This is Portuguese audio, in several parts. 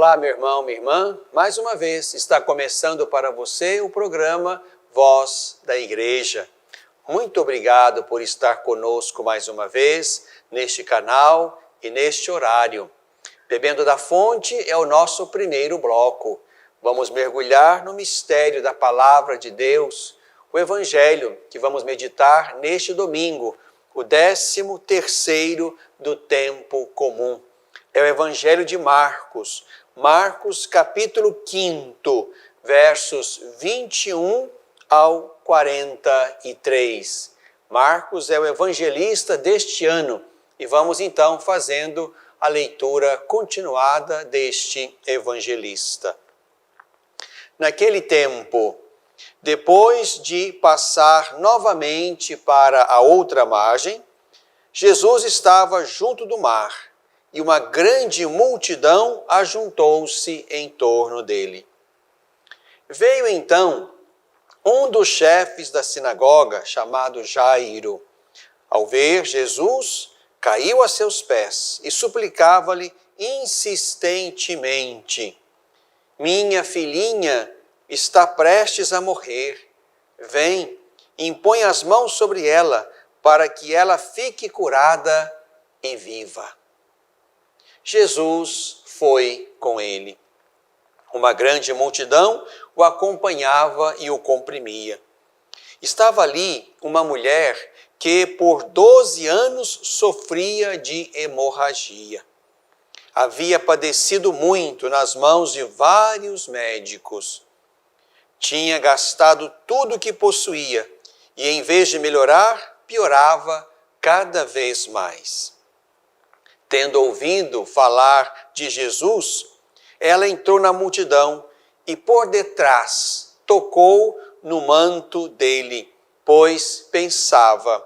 Olá, meu irmão, minha irmã. Mais uma vez está começando para você o programa Voz da Igreja. Muito obrigado por estar conosco mais uma vez neste canal e neste horário. Bebendo da Fonte é o nosso primeiro bloco. Vamos mergulhar no mistério da Palavra de Deus, o Evangelho que vamos meditar neste domingo, o 13º do tempo comum. É o Evangelho de Marcos, capítulo 5, versos 21 ao 43. Marcos é o evangelista deste ano e vamos então fazendo a leitura continuada deste evangelista. Naquele tempo, depois de passar novamente para a outra margem, Jesus estava junto do mar e uma grande multidão ajuntou-se em torno dele. Veio então um dos chefes da sinagoga, chamado Jairo. Ao ver Jesus, caiu a seus pés e suplicava-lhe insistentemente: minha filhinha está prestes a morrer. Vem, impõe as mãos sobre ela, para que ela fique curada e viva. Jesus foi com ele. Uma grande multidão o acompanhava e o comprimia. Estava ali uma mulher que por 12 anos sofria de hemorragia. Havia padecido muito nas mãos de vários médicos. Tinha gastado tudo o que possuía e, em vez de melhorar, piorava cada vez mais. Tendo ouvido falar de Jesus, ela entrou na multidão e por detrás tocou no manto dele, pois pensava: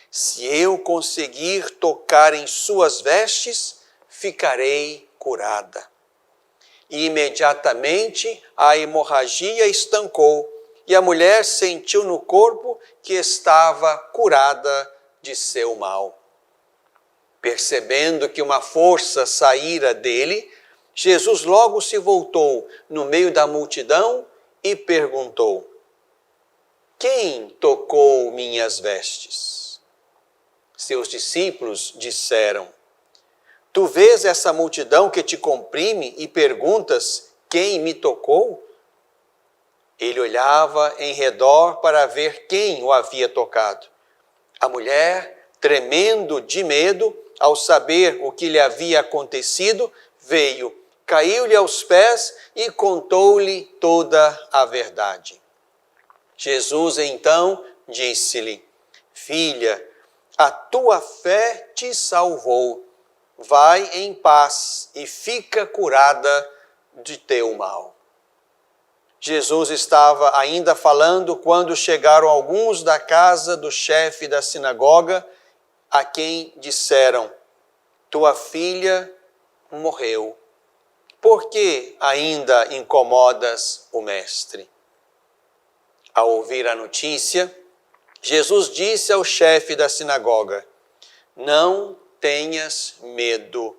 se eu conseguir tocar em suas vestes, ficarei curada. E imediatamente a hemorragia estancou e a mulher sentiu no corpo que estava curada de seu mal. Percebendo que uma força saíra dele, Jesus logo se voltou no meio da multidão e perguntou: quem tocou minhas vestes? Seus discípulos disseram: tu vês essa multidão que te comprime e perguntas: quem me tocou? Ele olhava em redor para ver quem o havia tocado. A mulher, tremendo de medo, ao saber o que lhe havia acontecido, veio, caiu-lhe aos pés e contou-lhe toda a verdade. Jesus então disse-lhe: filha, a tua fé te salvou. Vai em paz e fica curada de teu mal. Jesus estava ainda falando quando chegaram alguns da casa do chefe da sinagoga, a quem disseram: tua filha morreu. Por que ainda incomodas o mestre? Ao ouvir a notícia, Jesus disse ao chefe da sinagoga: não tenhas medo,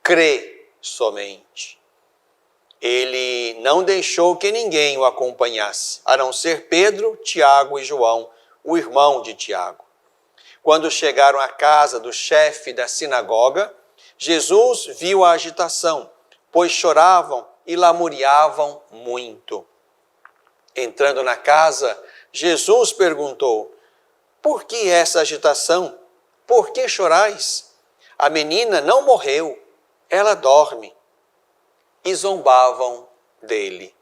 crê somente. Ele não deixou que ninguém o acompanhasse, a não ser Pedro, Tiago e João, o irmão de Tiago. Quando chegaram à casa do chefe da sinagoga, Jesus viu a agitação, pois choravam e lamuriavam muito. Entrando na casa, Jesus perguntou: por que essa agitação? Por que chorais? A menina não morreu, ela dorme. E zombavam dele.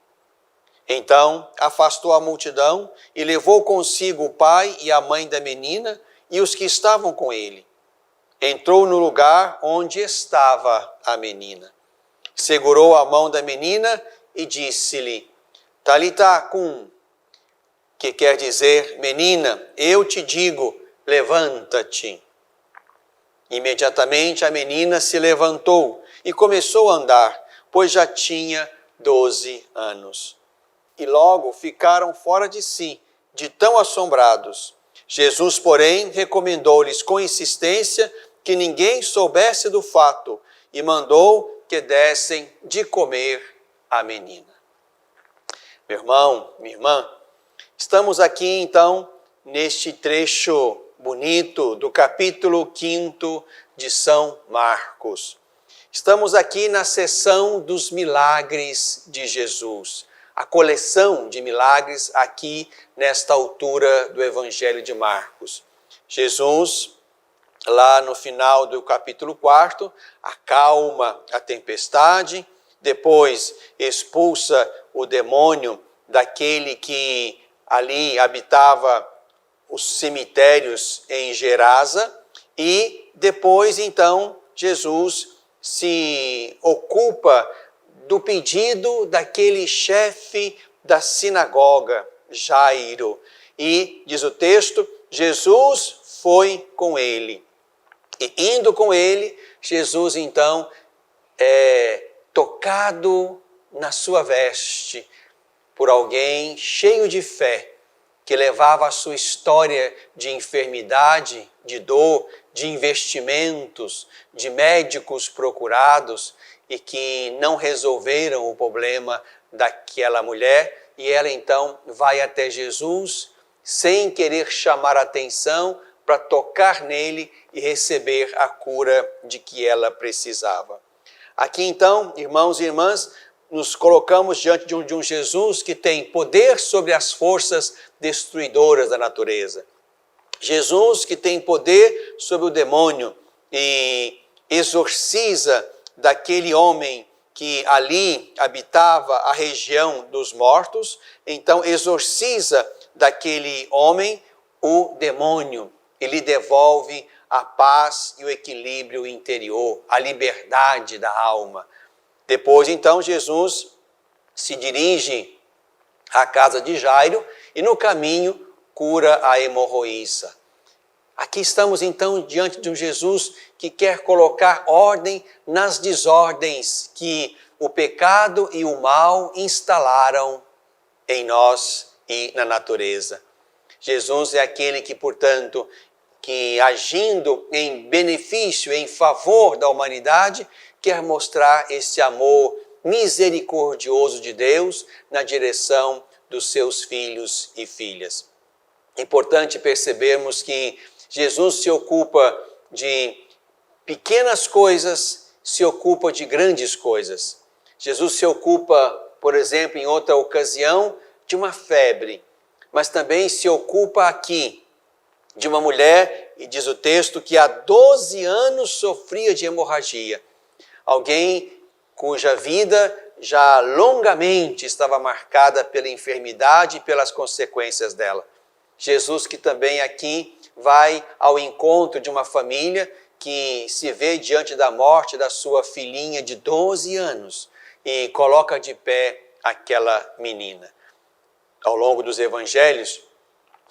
Então afastou a multidão e levou consigo o pai e a mãe da menina e os que estavam com ele. Entrou no lugar onde estava a menina. Segurou a mão da menina e disse-lhe: Talitá cum, que quer dizer: menina, eu te digo, levanta-te. Imediatamente a menina se levantou e começou a andar, pois já tinha 12 anos. E logo ficaram fora de si, de tão assombrados. Jesus, porém, recomendou-lhes com insistência que ninguém soubesse do fato e mandou que dessem de comer à menina. Meu irmão, minha irmã, estamos aqui então neste trecho bonito do capítulo 5 de São Marcos. Estamos aqui na seção dos milagres de Jesus, a coleção de milagres aqui nesta altura do Evangelho de Marcos. Jesus, lá no final do capítulo 4, acalma a tempestade, depois expulsa o demônio daquele que ali habitava os cemitérios em Gerasa e depois então Jesus se ocupa do pedido daquele chefe da sinagoga, Jairo. E, diz o texto, Jesus foi com ele. E indo com ele, Jesus então tocado na sua veste por alguém cheio de fé, que levava a sua história de enfermidade, de dor, de investimentos, de médicos procurados e que não resolveram o problema daquela mulher, e ela então vai até Jesus sem querer chamar atenção para tocar nele e receber a cura de que ela precisava. Aqui então, irmãos e irmãs, nos colocamos diante de um Jesus que tem poder sobre as forças destruidoras da natureza. Jesus que tem poder sobre o demônio e exorciza daquele homem que ali habitava a região dos mortos, então exorciza daquele homem o demônio e lhe devolve a paz e o equilíbrio interior, a liberdade da alma. Depois, então, Jesus se dirige à casa de Jairo e no caminho cura a hemorroíça. Aqui estamos, então, diante de um Jesus que quer colocar ordem nas desordens que o pecado e o mal instalaram em nós e na natureza. Jesus é aquele que, portanto, que agindo em benefício, em favor da humanidade, quer mostrar esse amor misericordioso de Deus na direção dos seus filhos e filhas. É importante percebermos que Jesus se ocupa de pequenas coisas, se ocupa de grandes coisas. Jesus se ocupa, por exemplo, em outra ocasião, de uma febre, mas também se ocupa aqui de uma mulher, e diz o texto, que há 12 anos sofria de hemorragia. Alguém cuja vida já longamente estava marcada pela enfermidade e pelas consequências dela. Jesus que também aqui vai ao encontro de uma família que se vê diante da morte da sua filhinha de 12 anos e coloca de pé aquela menina. Ao longo dos evangelhos,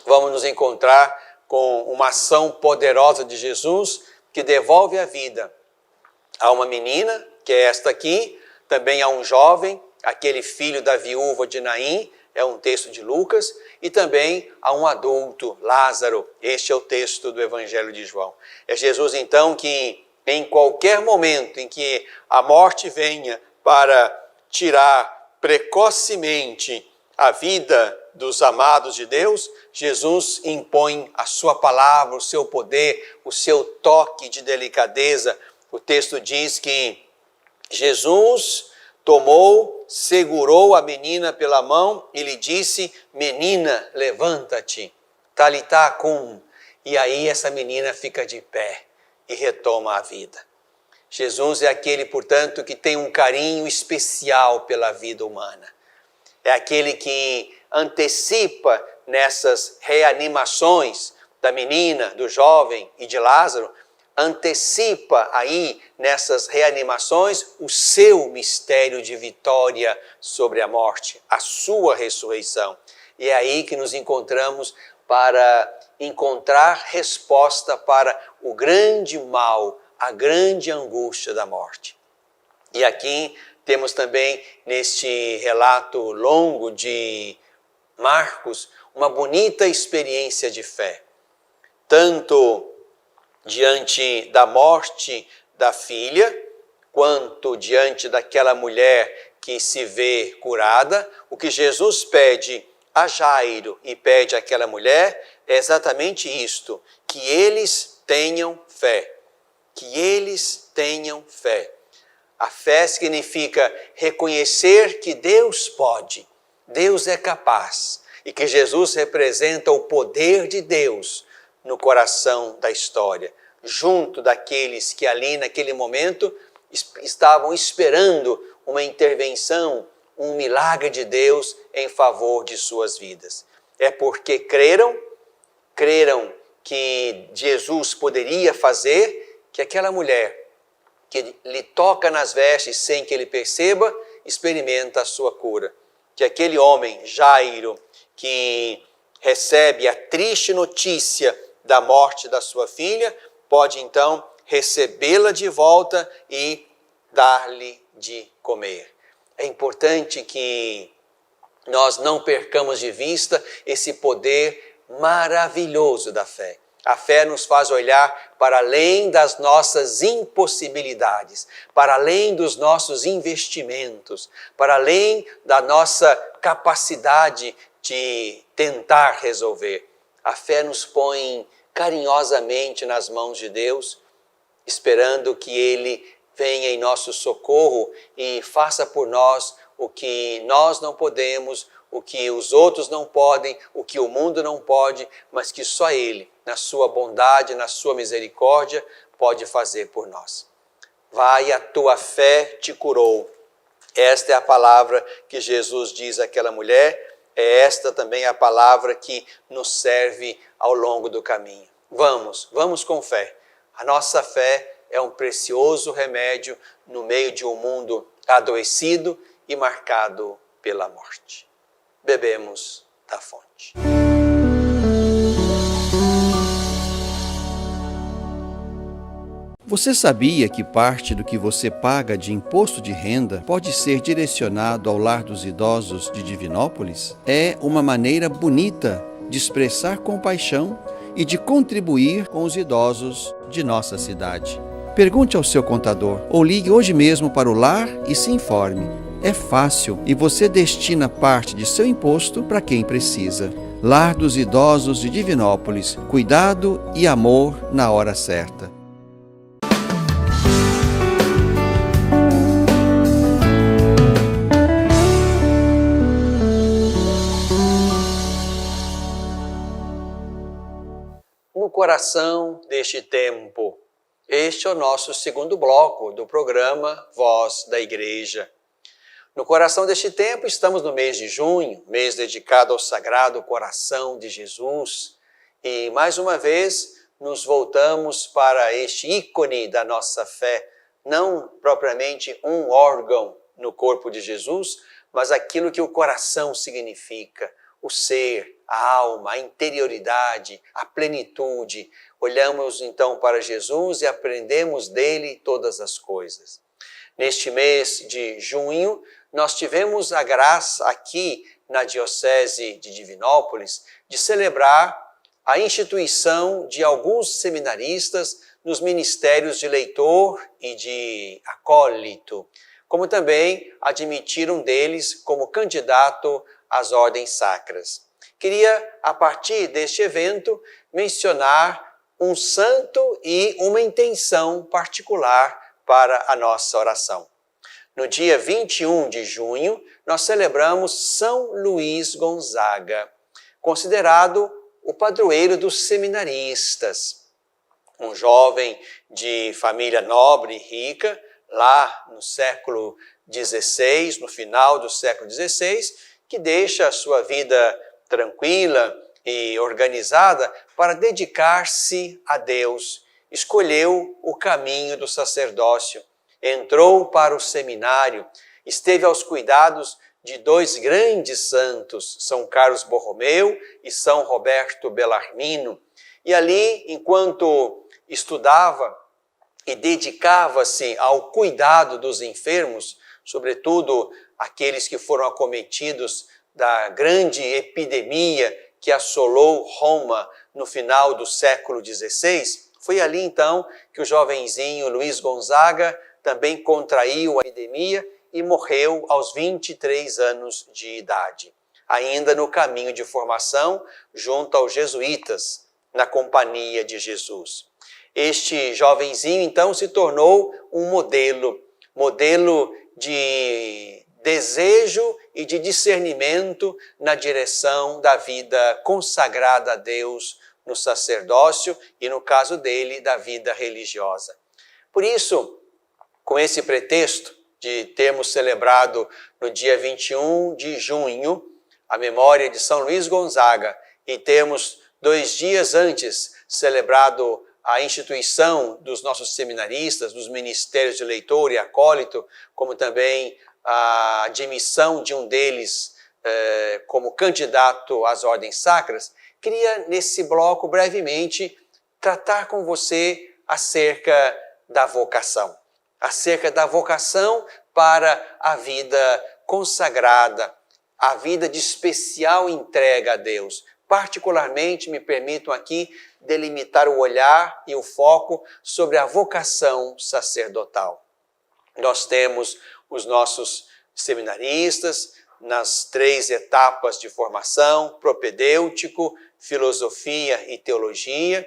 vamos nos encontrar com uma ação poderosa de Jesus que devolve a vida a uma menina, que é esta aqui, também a um jovem, aquele filho da viúva de Naim, é um texto de Lucas, e também a um adulto, Lázaro. Este é o texto do Evangelho de João. É Jesus, então, que em qualquer momento em que a morte venha para tirar precocemente a vida dos amados de Deus, Jesus impõe a sua palavra, o seu poder, o seu toque de delicadeza. O texto diz que Jesus tomou, segurou a menina pela mão e lhe disse: menina, levanta-te, talitá cum. E aí essa menina fica de pé e retoma a vida. Jesus é aquele, portanto, que tem um carinho especial pela vida humana. É aquele que antecipa nessas reanimações da menina, do jovem e de Lázaro, antecipa aí nessas reanimações o seu mistério de vitória sobre a morte, a sua ressurreição. E é aí que nos encontramos para encontrar resposta para o grande mal, a grande angústia da morte. E aqui temos também neste relato longo de Marcos uma bonita experiência de fé, tanto diante da morte da filha, quanto diante daquela mulher que se vê curada, o que Jesus pede a Jairo e pede àquela mulher é exatamente isto, que eles tenham fé, que eles tenham fé. A fé significa reconhecer que Deus pode, Deus é capaz e que Jesus representa o poder de Deus no coração da história, junto daqueles que ali naquele momento estavam esperando uma intervenção, um milagre de Deus em favor de suas vidas. É porque creram que Jesus poderia fazer, que aquela mulher que lhe toca nas vestes sem que ele perceba, experimenta a sua cura. Que aquele homem, Jairo, que recebe a triste notícia da morte da sua filha, pode então recebê-la de volta e dar-lhe de comer. É importante que nós não percamos de vista esse poder maravilhoso da fé. A fé nos faz olhar para além das nossas impossibilidades, para além dos nossos investimentos, para além da nossa capacidade de tentar resolver. A fé nos põe carinhosamente nas mãos de Deus, esperando que Ele venha em nosso socorro e faça por nós o que nós não podemos, o que os outros não podem, o que o mundo não pode, mas que só Ele, na sua bondade, na sua misericórdia, pode fazer por nós. Vai, a tua fé te curou. Esta é a palavra que Jesus diz àquela mulher, é esta também a palavra que nos serve ao longo do caminho. Vamos com fé. A nossa fé é um precioso remédio no meio de um mundo adoecido e marcado pela morte. Bebemos da fonte. Você sabia que parte do que você paga de imposto de renda pode ser direcionado ao Lar dos Idosos de Divinópolis? É uma maneira bonita de expressar compaixão e de contribuir com os idosos de nossa cidade. Pergunte ao seu contador ou ligue hoje mesmo para o lar e se informe. É fácil e você destina parte de seu imposto para quem precisa. Lar dos Idosos de Divinópolis. Cuidado e amor na hora certa. No coração deste tempo, este é o nosso segundo bloco do programa Voz da Igreja. No coração deste tempo, estamos no mês de junho, mês dedicado ao Sagrado Coração de Jesus. E, mais uma vez, nos voltamos para este ícone da nossa fé, não propriamente um órgão no corpo de Jesus, mas aquilo que o coração significa, o ser, a alma, a interioridade, a plenitude. Olhamos então para Jesus e aprendemos dele todas as coisas. Neste mês de junho, nós tivemos a graça aqui na Diocese de Divinópolis de celebrar a instituição de alguns seminaristas nos ministérios de leitor e de acólito, como também admitir um deles como candidato às ordens sacras. Queria, a partir deste evento, mencionar um santo e uma intenção particular para a nossa oração. No dia 21 de junho, nós celebramos São Luís Gonzaga, considerado o padroeiro dos seminaristas. Um jovem de família nobre e rica, lá no século XVI, no final do século XVI, que deixa a sua vida tranquila e organizada para dedicar-se a Deus. Escolheu o caminho do sacerdócio, entrou para o seminário, esteve aos cuidados de dois grandes santos, São Carlos Borromeu e São Roberto Bellarmino. E ali, enquanto estudava e dedicava-se ao cuidado dos enfermos, sobretudo aqueles que foram acometidos da grande epidemia que assolou Roma no final do século XVI, foi ali então que o jovenzinho Luís Gonzaga também contraiu a epidemia e morreu aos 23 anos de idade, ainda no caminho de formação junto aos jesuítas, na companhia de Jesus. Este jovenzinho, então, se tornou um modelo de desejo e de discernimento na direção da vida consagrada a Deus no sacerdócio e, no caso dele, da vida religiosa. Por isso, com esse pretexto de termos celebrado no dia 21 de junho a memória de São Luís Gonzaga e termos 2 dias antes celebrado a instituição dos nossos seminaristas, dos ministérios de leitor e acólito, como também a admissão de um deles como candidato às ordens sacras, queria nesse bloco brevemente tratar com você acerca da vocação para a vida consagrada, a vida de especial entrega a Deus. Particularmente, me permitam aqui delimitar o olhar e o foco sobre a vocação sacerdotal. Nós temos os nossos seminaristas nas 3 etapas de formação, propedêutico, filosofia e teologia.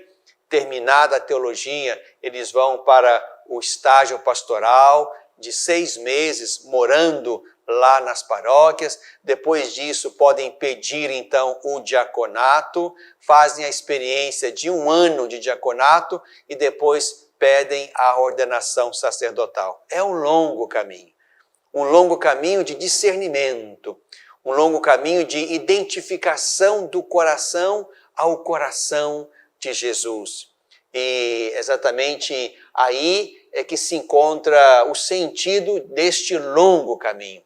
Terminada a teologia, eles vão para o estágio pastoral de 6 meses, morando lá nas paróquias. Depois disso, podem pedir, então, o diaconato, fazem a experiência de 1 ano de diaconato e depois pedem a ordenação sacerdotal. É um longo caminho de discernimento, um longo caminho de identificação do coração ao coração de Jesus. E exatamente aí é que se encontra o sentido deste longo caminho.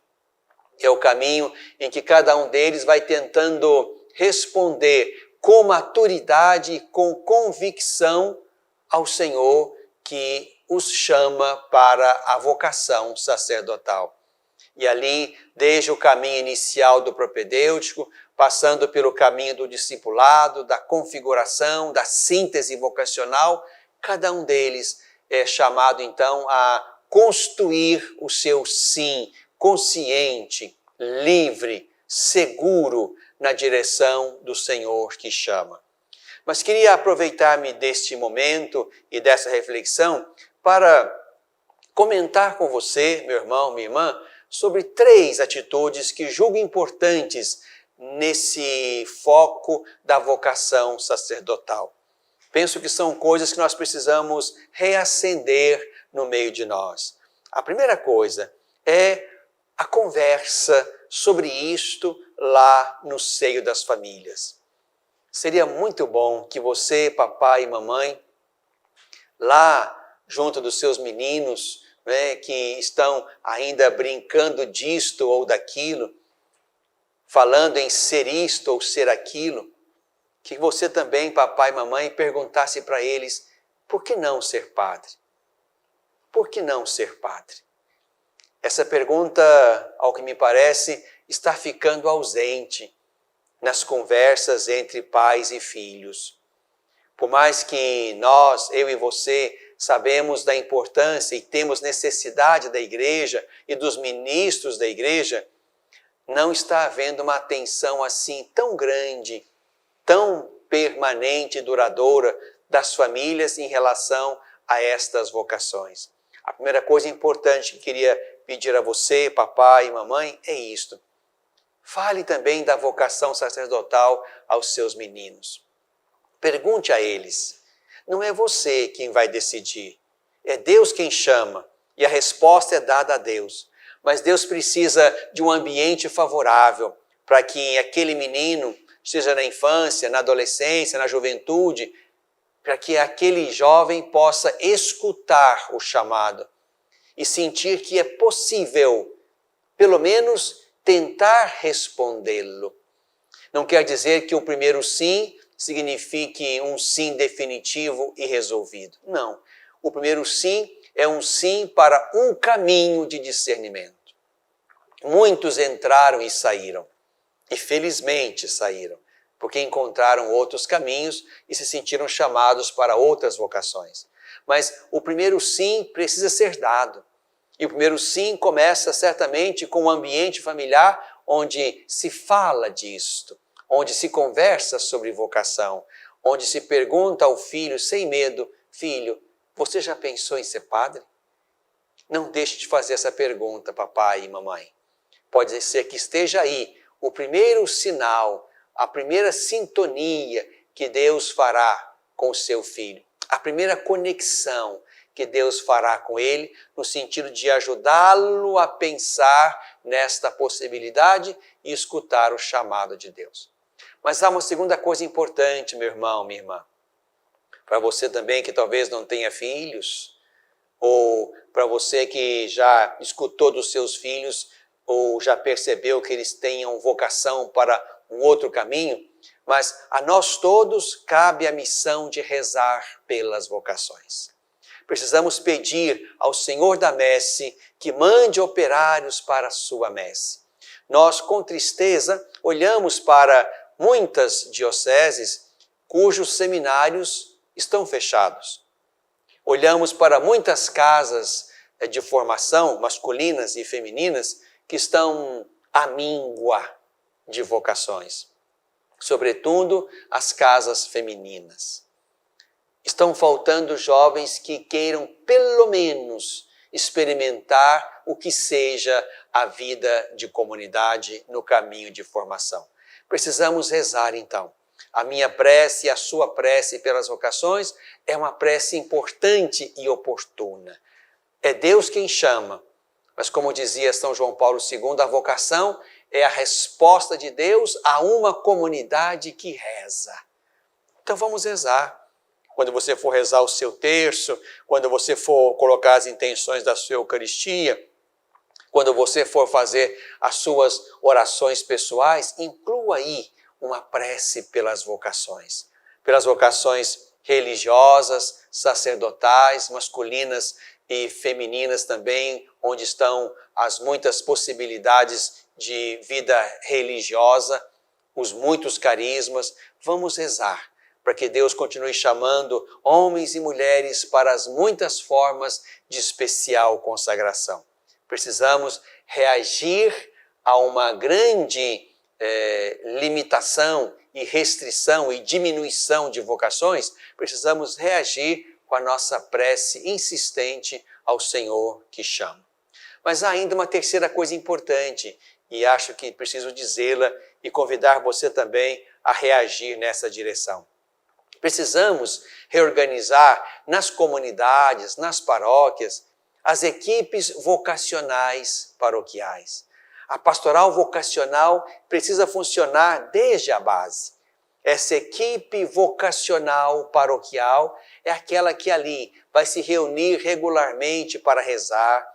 É o caminho em que cada um deles vai tentando responder com maturidade e com convicção ao Senhor que os chama para a vocação sacerdotal. E ali, desde o caminho inicial do propedêutico, passando pelo caminho do discipulado, da configuração, da síntese vocacional, cada um deles é chamado então a construir o seu sim consciente, livre, seguro na direção do Senhor que chama. Mas queria aproveitar-me deste momento e dessa reflexão para comentar com você, meu irmão, minha irmã, sobre 3 atitudes que julgo importantes nesse foco da vocação sacerdotal. Penso que são coisas que nós precisamos reacender no meio de nós. A primeira coisa é a conversa sobre isto lá no seio das famílias. Seria muito bom que você, papai e mamãe, lá junto dos seus meninos, que estão ainda brincando disto ou daquilo, falando em ser isto ou ser aquilo, que você também, papai e mamãe, perguntasse para eles, por que não ser padre? Por que não ser padre? Essa pergunta, ao que me parece, está ficando ausente nas conversas entre pais e filhos. Por mais que nós, eu e você, sabemos da importância e temos necessidade da igreja e dos ministros da igreja, não está havendo uma atenção assim tão grande, tão permanente e duradoura das famílias em relação a estas vocações. A primeira coisa importante que queria pedir a você, papai e mamãe, é isto. Fale também da vocação sacerdotal aos seus meninos. Pergunte a eles. Não é você quem vai decidir. É Deus quem chama e a resposta é dada a Deus. Mas Deus precisa de um ambiente favorável para que aquele menino, seja na infância, na adolescência, na juventude, para que aquele jovem possa escutar o chamado e sentir que é possível, pelo menos, tentar respondê-lo. Não quer dizer que o primeiro sim signifique um sim definitivo e resolvido. Não. O primeiro sim é um sim para um caminho de discernimento. Muitos entraram e saíram. E felizmente saíram, porque encontraram outros caminhos e se sentiram chamados para outras vocações. Mas o primeiro sim precisa ser dado. E o primeiro sim começa certamente com um ambiente familiar onde se fala disto, onde se conversa sobre vocação, onde se pergunta ao filho sem medo: filho, você já pensou em ser padre? Não deixe de fazer essa pergunta, papai e mamãe. Pode ser que esteja aí o primeiro sinal, a primeira sintonia que Deus fará com o seu filho, a primeira conexão que Deus fará com ele, no sentido de ajudá-lo a pensar nesta possibilidade e escutar o chamado de Deus. Mas há uma segunda coisa importante, meu irmão, minha irmã. Para você também que talvez não tenha filhos, ou para você que já escutou dos seus filhos, ou já percebeu que eles tenham vocação para um outro caminho, mas a nós todos cabe a missão de rezar pelas vocações. Precisamos pedir ao Senhor da Messe que mande operários para a sua messe. Nós, com tristeza, olhamos para muitas dioceses cujos seminários estão fechados. Olhamos para muitas casas de formação, masculinas e femininas, que estão à míngua de vocações. Sobretudo as casas femininas. Estão faltando jovens que queiram, pelo menos, experimentar o que seja a vida de comunidade no caminho de formação. Precisamos rezar, então. A minha prece e a sua prece pelas vocações é uma prece importante e oportuna. É Deus quem chama, mas como dizia São João Paulo II, a vocação é a resposta de Deus a uma comunidade que reza. Então vamos rezar. Quando você for rezar o seu terço, quando você for colocar as intenções da sua Eucaristia, quando você for fazer as suas orações pessoais, inclua aí uma prece pelas vocações religiosas, sacerdotais, masculinas e femininas também, onde estão as muitas possibilidades de vida religiosa, os muitos carismas. Vamos rezar para que Deus continue chamando homens e mulheres para as muitas formas de especial consagração. Precisamos reagir a uma grande limitação e restrição e diminuição de vocações. Precisamos reagir com a nossa prece insistente ao Senhor que chama. Mas há ainda uma terceira coisa importante, e acho que preciso dizê-la e convidar você também a reagir nessa direção. Precisamos reorganizar nas comunidades, nas paróquias, as equipes vocacionais paroquiais. A pastoral vocacional precisa funcionar desde a base. Essa equipe vocacional paroquial é aquela que ali vai se reunir regularmente para rezar,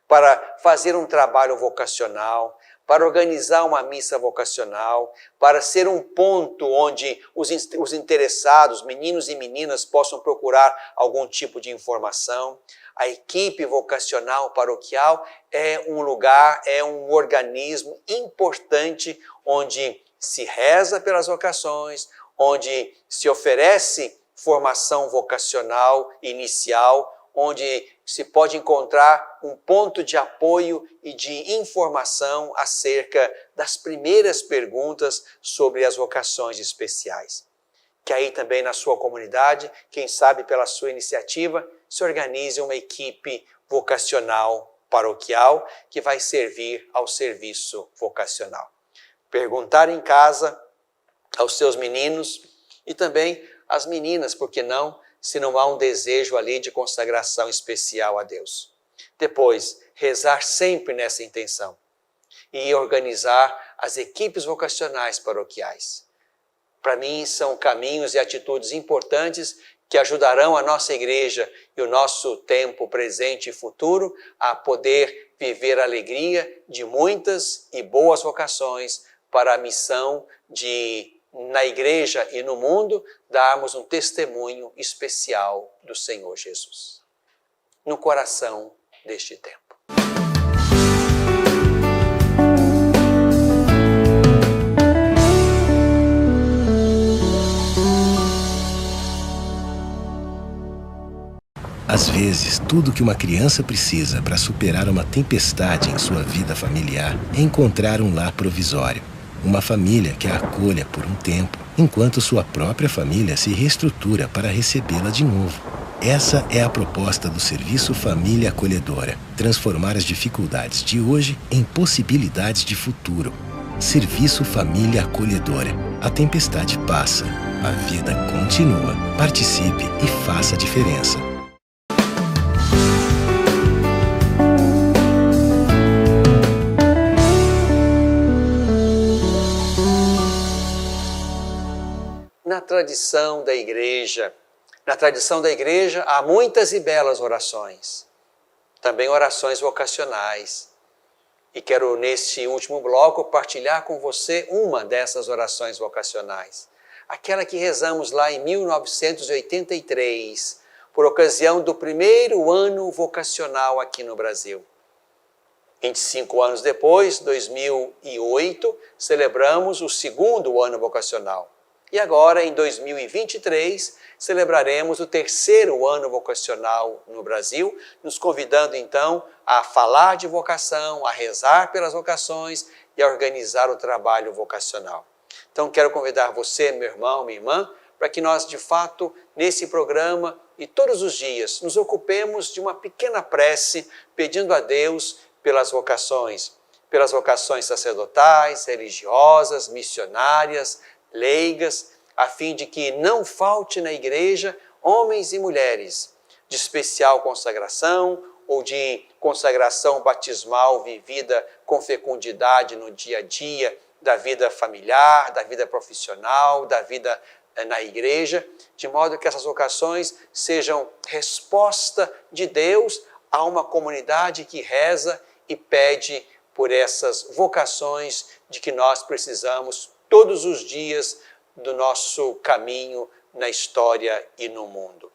para fazer um trabalho vocacional, para organizar uma missa vocacional, para ser um ponto onde os interessados, meninos e meninas, possam procurar algum tipo de informação. A equipe vocacional paroquial é um lugar, é um organismo importante onde se reza pelas vocações, onde se oferece formação vocacional inicial, onde se pode encontrar um ponto de apoio e de informação acerca das primeiras perguntas sobre as vocações especiais. Que aí também na sua comunidade, quem sabe pela sua iniciativa, se organize uma equipe vocacional paroquial que vai servir ao serviço vocacional. Perguntar em casa aos seus meninos e também às meninas, por que não, se não há um desejo ali de consagração especial a Deus. Depois, rezar sempre nessa intenção e organizar as equipes vocacionais paroquiais. Para mim, são caminhos e atitudes importantes que ajudarão a nossa igreja e o nosso tempo presente e futuro a poder viver a alegria de muitas e boas vocações para a missão de, na igreja e no mundo, darmos um testemunho especial do Senhor Jesus no coração deste tempo. Às vezes, tudo que uma criança precisa para superar uma tempestade em sua vida familiar é encontrar um lar provisório. Uma família que a acolha por um tempo, enquanto sua própria família se reestrutura para recebê-la de novo. Essa é a proposta do Serviço Família Acolhedora: transformar as dificuldades de hoje em possibilidades de futuro. Serviço Família Acolhedora. A tempestade passa, a vida continua. Participe e faça a diferença. Na tradição da igreja há muitas e belas orações, também orações vocacionais. E quero, neste último bloco, partilhar com você uma dessas orações vocacionais. Aquela que rezamos lá em 1983, por ocasião do primeiro ano vocacional aqui no Brasil. 25 anos depois, 2008, celebramos o segundo ano vocacional. E agora, em 2023, celebraremos o terceiro ano vocacional no Brasil, nos convidando então a falar de vocação, a rezar pelas vocações e a organizar o trabalho vocacional. Então quero convidar você, meu irmão, minha irmã, para que nós de fato, nesse programa e todos os dias, nos ocupemos de uma pequena prece pedindo a Deus pelas vocações sacerdotais, religiosas, missionárias, leigas, a fim de que não falte na igreja homens e mulheres de especial consagração ou de consagração batismal vivida com fecundidade no dia a dia da vida familiar, da vida profissional, da vida na igreja, de modo que essas vocações sejam resposta de Deus a uma comunidade que reza e pede por essas vocações de que nós precisamos todos os dias do nosso caminho na história e no mundo.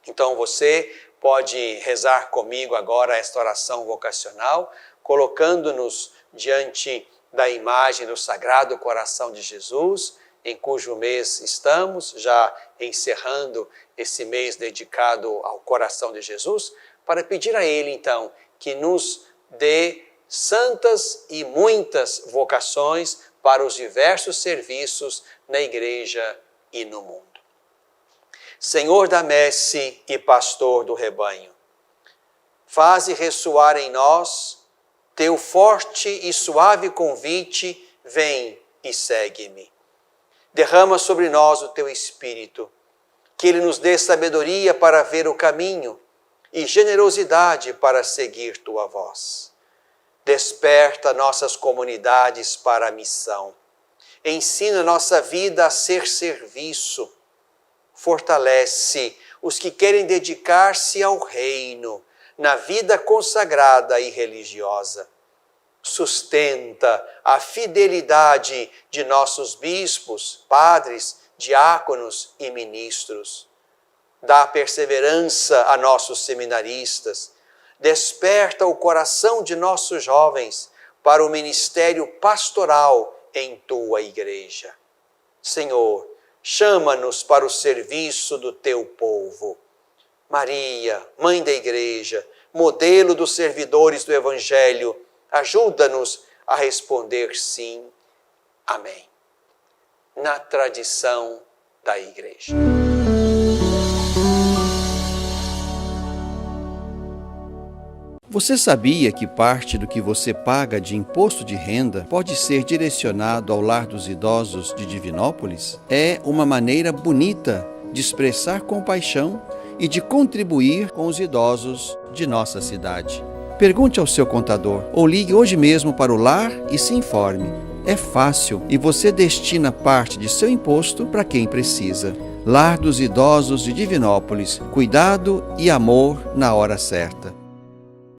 Então você pode rezar comigo agora esta oração vocacional, colocando-nos diante da imagem do Sagrado Coração de Jesus, em cujo mês estamos, já encerrando esse mês dedicado ao Coração de Jesus, para pedir a Ele, então, que nos dê santas e muitas vocações para os diversos serviços na igreja e no mundo. Senhor da messe e pastor do rebanho, faze ressoar em nós teu forte e suave convite, vem e segue-me. Derrama sobre nós o teu Espírito, que ele nos dê sabedoria para ver o caminho e generosidade para seguir tua voz. Desperta nossas comunidades para a missão. Ensina nossa vida a ser serviço. Fortalece os que querem dedicar-se ao reino, na vida consagrada e religiosa. Sustenta a fidelidade de nossos bispos, padres, diáconos e ministros. Dá perseverança a nossos seminaristas. Desperta o coração de nossos jovens para o ministério pastoral em tua igreja. Senhor, chama-nos para o serviço do teu povo. Maria, Mãe da Igreja, modelo dos servidores do Evangelho, ajuda-nos a responder sim. Amém. Na tradição da Igreja. Você sabia que parte do que você paga de imposto de renda pode ser direcionado ao Lar dos Idosos de Divinópolis? É uma maneira bonita de expressar compaixão e de contribuir com os idosos de nossa cidade. Pergunte ao seu contador ou ligue hoje mesmo para o lar e se informe. É fácil e você destina parte de seu imposto para quem precisa. Lar dos Idosos de Divinópolis. Cuidado e amor na hora certa.